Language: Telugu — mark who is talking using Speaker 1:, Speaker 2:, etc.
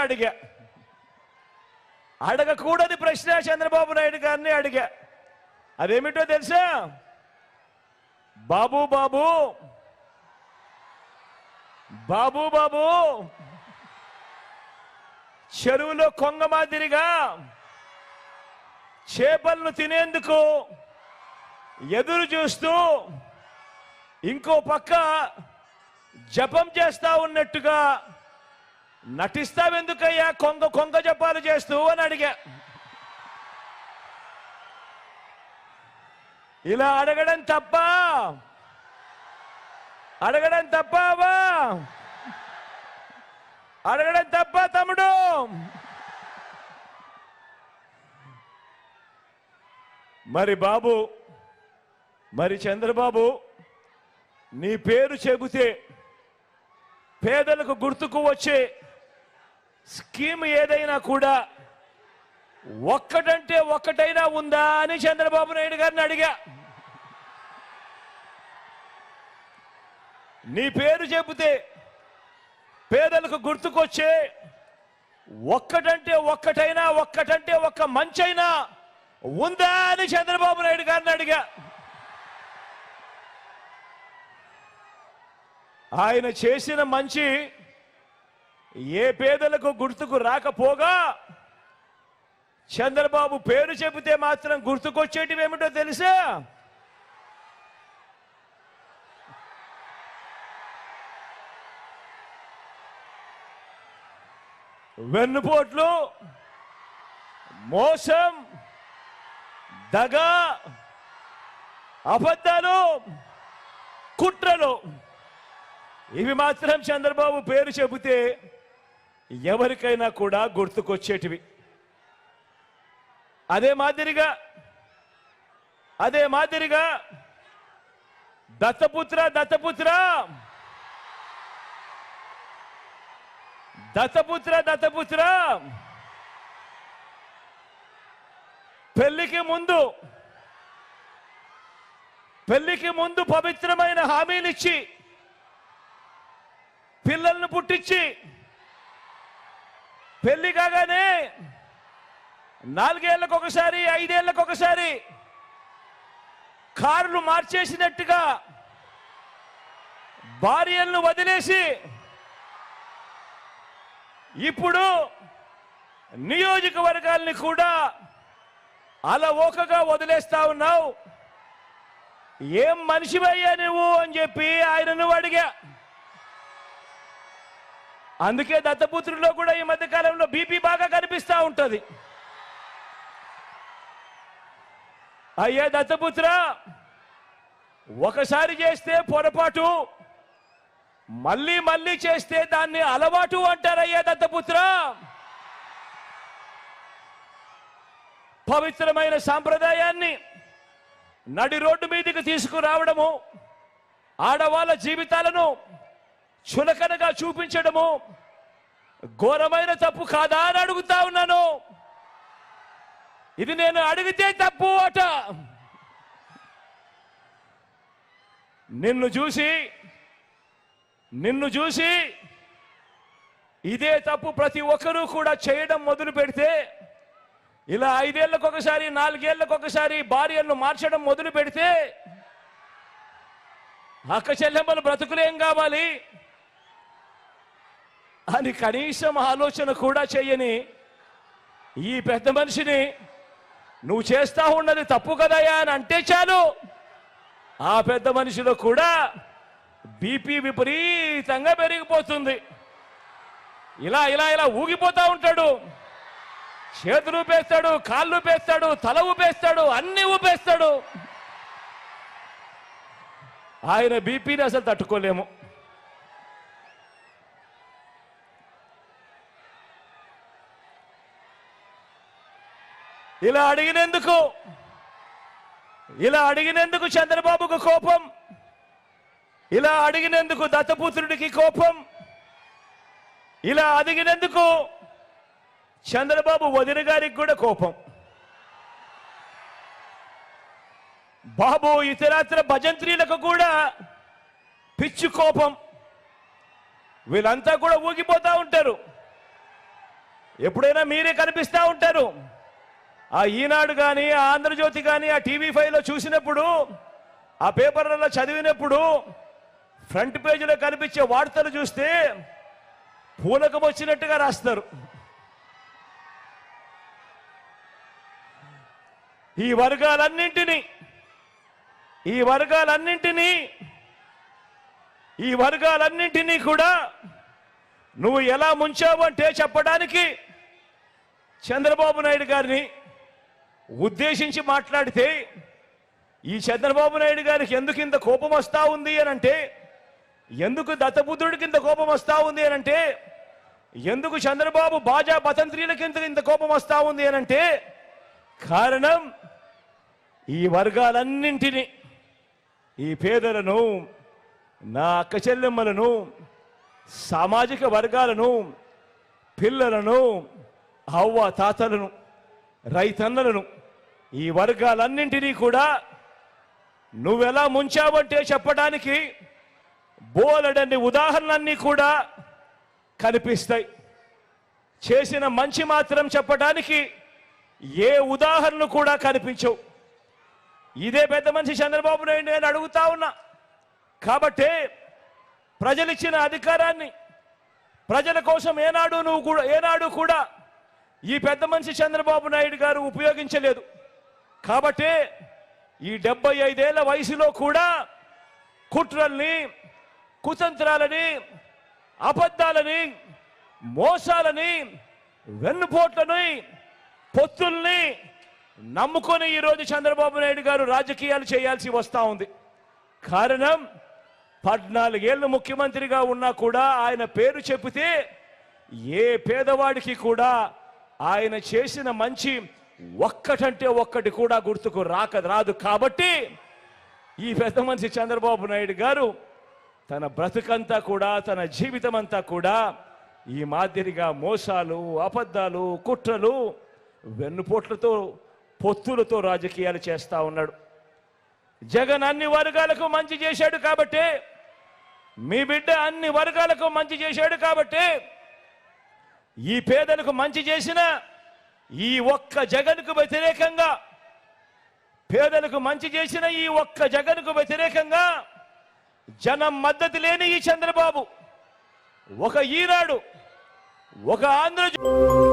Speaker 1: అడిగా. అడగకూడని ప్రశ్న చంద్రబాబు నాయుడు గారిని అడిగా. అదేమిటో తెలుసా? బాబు బాబు బాబు బాబు చెరువులో కొంగ మాదిరిగా చేపలను తినేందుకు ఎదురు చూస్తూ ఇంకో పక్క జపం చేస్తా ఉన్నట్టుగా నటిస్తావెందుకయ్యా కొంగ కొంగ జపాలు చేస్తూ అని అడిగా. ఇలా అడగడం తప్ప? అడగడం తప్పవా? అడగడం తప్ప తమ్ముడు? మరి బాబు, మరి చంద్రబాబు, నీ పేరు చెబితే పేదలకు గుర్తుకు వచ్చే స్కీమ్ ఏదైనా కూడా ఒక్కటంటే ఒక్కటైనా ఉందా అని చంద్రబాబు నాయుడు గారిని అడిగా. నీ పేరు చెబితే పేదలకు గుర్తుకొచ్చే ఒక్కటంటే ఒక్క మంచైనా ఉందా అని చంద్రబాబు నాయుడు గారిని అడిగా. ఆయన చేసిన మంచి ఏ పేదలకు గుర్తుకు రాకపోగా చంద్రబాబు పేరు చెబితే మాత్రం గుర్తుకొచ్చేటివి ఏమిటో తెలుసా? వెన్నుపోట్లు, మోసం, దగ, అబద్ధాలు, కుట్రలు. ఇవి మాత్రం చంద్రబాబు పేరు చెబితే ఎవరికైనా కూడా గుర్తుకొచ్చేటివి. అదే మాదిరిగా దత్తపుత్ర దత్తపుత్ర దత్తపుత్ర దత్తపుత్ర పెళ్లికి ముందు పవిత్రమైన హామీలిచ్చి పిల్లలను పుట్టించి పెళ్లి కాగానే 4 ఏళ్లకు ఒకసారి 5 ఏళ్లకు ఒకసారి కార్లు మార్చేసినట్టుగా భార్యలను వదిలేసి ఇప్పుడు నియోజకవర్గాల్ని కూడా అలవోకగా వదిలేస్తా ఉన్నావు. ఏం మనిషివయ్యా నువ్వు అని చెప్పి ఆయనను అడిగా. అందుకే దత్తపుత్రుల్లో కూడా ఈ మధ్య కాలంలో బీపీ బాగా కనిపిస్తా ఉంటది. అయ్యా దత్తపుత్ర, ఒకసారి చేస్తే పొరపాటు, మళ్ళీ మళ్ళీ చేస్తే దాన్ని అలవాటు అంటారయ్యా దత్తపుత్ర. పవిత్రమైన సాంప్రదాయాన్ని నడి రోడ్డు మీదకి తీసుకురావడము, ఆడవాళ్ళ జీవితాలను చులకనగా చూపించడము ఘోరమైన తప్పు కాదా అని అడుగుతా ఉన్నాను. ఇది నేను అడిగితే తప్పు అట. నిన్ను చూసి ఇదే తప్పు ప్రతి ఒక్కరూ కూడా చేయడం మొదలు పెడితే, ఇలా 5 ఏళ్లకు ఒకసారి 4 ఏళ్లకు ఒకసారి భార్యలను మార్చడం మొదలు పెడితే అక్క చెల్లెమ్మల బ్రతుకులేం కావాలి అని కనీసం ఆలోచన కూడా చేయని ఈ పెద్ద మనిషిని నువ్వు చేస్తా ఉన్నది తప్పు కదయా అని అంటే చాలు, ఆ పెద్ద మనిషిలో కూడా బీపీ విపరీతంగా పెరిగిపోతుంది. ఇలా ఇలా ఇలా ఊగిపోతా ఉంటాడు. చేతులు ఊపేస్తాడు, కాళ్ళు ఊపేస్తాడు, తల ఊపేస్తాడు, అన్ని ఊపేస్తాడు. ఆయన బీపీని అసలు తట్టుకోలేము. ఇలా అడిగినందుకు చంద్రబాబుకు కోపం, ఇలా అడిగినందుకు దత్తపుత్రుడికి కోపం, ఇలా అడిగినందుకు చంద్రబాబు వదిన గారికి కూడా కోపం. బాబు ఇతరాత్ర భజంత్రీలకు కూడా పిచ్చి కోపం. వీళ్ళంతా కూడా ఊగిపోతా ఉంటారు. ఎప్పుడైనా మీరే కనిపిస్తూ ఉంటారు. ఆ ఈనాడు కానీ, ఆ ఆంధ్రజ్యోతి కానీ, ఆ టీవీ5లో చూసినప్పుడు, ఆ పేపర్లలో చదివినప్పుడు ఫ్రంట్ పేజీలో కనిపించే వార్తలు చూస్తే పూనకం వచ్చినట్టుగా రాస్తారు. ఈ వర్గాలన్నింటినీ కూడా నువ్వు ఎలా ముంచావు అంటే చెప్పడానికి చంద్రబాబు నాయుడు గారిని ఉద్దేశించి మాట్లాడితే, ఈ చంద్రబాబు నాయుడు గారికి ఎందుకు ఇంత కోపం వస్తూ ఉంది అని అంటే, ఎందుకు దత్తపుత్రుడికి ఇంత కోపం వస్తూ ఉంది అని అంటే, ఎందుకు చంద్రబాబు బాజా బతంత్రీలకి ఇంత కోపం వస్తూ ఉంది అని అంటే, కారణం ఈ వర్గాలన్నింటినీ, ఈ పేదలను, నా అక్క చెల్లెమ్మలను, సామాజిక వర్గాలను, పిల్లలను, అవ్వ తాతలను, రైతన్నలను, ఈ వర్గాలన్నింటినీ కూడా నువ్వెలా ముంచావంటే చెప్పడానికి బోలెడన్ని ఉదాహరణలన్నీ కూడా కనిపిస్తాయి. చేసిన మంచి మాత్రం చెప్పడానికి ఏ ఉదాహరణలు కూడా కనిపించవు. ఇదే పెద్ద మనిషి చంద్రబాబు నాయుడు నేను అడుగుతా ఉన్నా. కాబట్టే ప్రజలిచ్చిన అధికారాన్ని ప్రజల కోసం ఏనాడు కూడా ఈ పెద్ద మనిషి చంద్రబాబు నాయుడు గారు ఉపయోగించలేదు. కాబట్టే ఈ 75 ఏళ్ల వయసులో కూడా కుట్రల్ని, కుతంత్రాలని, అబద్ధాలని, మోసాలని, వెన్నుపోట్లని, పొత్తుల్ని నమ్ముకొని ఈరోజు చంద్రబాబు నాయుడు గారు రాజకీయాలు చేయాల్సి వస్తూ ఉంది. కారణం 14 ఏళ్ళు ముఖ్యమంత్రిగా ఉన్నా కూడా ఆయన పేరు చెబితే ఏ పేదవాడికి కూడా ఆయన చేసిన మంచి ఒక్కటంటే ఒక్కటి కూడా గుర్తుకు రాదు. కాబట్టి ఈ పెద్ద మనిషి చంద్రబాబు నాయుడు గారు తన బ్రతుకంతా కూడా, తన జీవితం అంతా కూడా ఈ మాదిరిగా మోసాలు, అబద్ధాలు, కుట్రలు, వెన్నుపోట్లతో, పొత్తులతో రాజకీయాలు చేస్తా ఉన్నాడు. జగన్ అన్ని వర్గాలకు మంచి చేశాడు కాబట్టే, మీ బిడ్డ అన్ని వర్గాలకు మంచి చేశాడు కాబట్టే, ఈ పేదలకు మంచి చేసిన ఈ ఒక్క జగన్కు వ్యతిరేకంగా, పేదలకు మంచి చేసిన ఈ ఒక్క జగన్కు వ్యతిరేకంగా జనం మద్దతు లేని ఈ చంద్రబాబు ఒక ఈనాడు, ఒక ఆంధ్రజ్యోతి